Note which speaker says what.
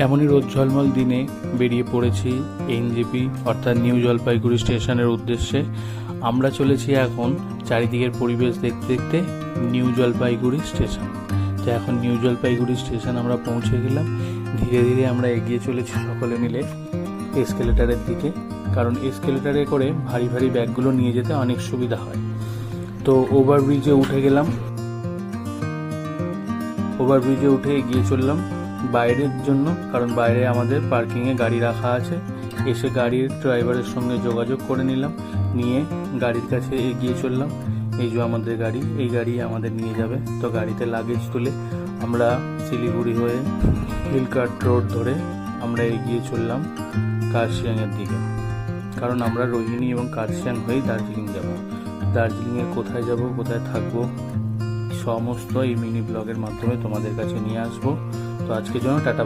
Speaker 1: এমনই রোদ ঝলমল দিনে বেরিয়ে পড়েছি এনজেপি অর্থাৎ নিউ জলপাইগুড়ি স্টেশনের উদ্দেশ্যে। আমরা চলেছি এখন চারিদিকের পরিবেশ দেখতে দেখতে নিউ জলপাইগুড়ি স্টেশন। তো এখন নিউ জলপাইগুড়ি স্টেশন আমরা পৌঁছে গেলাম। ধীরে ধীরে আমরা এগিয়ে চলেছি সকলে মিলে এসকেলেটারের দিকে, কারণ এসকেলেটারে করে ভারী ভারী ব্যাগগুলো নিয়ে যেতে অনেক সুবিধা হয়। তো ওভারব্রিজে উঠে গেলাম। ওভারব্রিজে উঠে এগিয়ে চললাম বাইরের জন্য, কারণ বাইরে আমাদের পার্কিংয়ে গাড়ি রাখা আছে। এসে গাড়ির ড্রাইভারের সঙ্গে যোগাযোগ করে নিলাম, নিয়ে গাড়ির কাছে এগিয়ে চললাম। এই যে আমাদের গাড়ি, এই গাড়ি আমাদের নিয়ে যাবে। তো গাড়িতে লাগেজ তুলে আমরা শিলিগুড়ি হয়ে হিলকার্ট রোড ধরে আমরা এগিয়ে চললাম কার্শিয়াংয়ের দিকে, কারণ আমরা রোহিণী এবং কার্শিয়াং হয়েই দার্জিলিং যাব। দার্জিলিংয়ে কোথায় যাব, কোথায় থাকবো, সমস্ত এই মিনি ব্লগের মাধ্যমে তোমাদের কাছে নিয়ে আসবো। তো আজকের জন্য টাটা।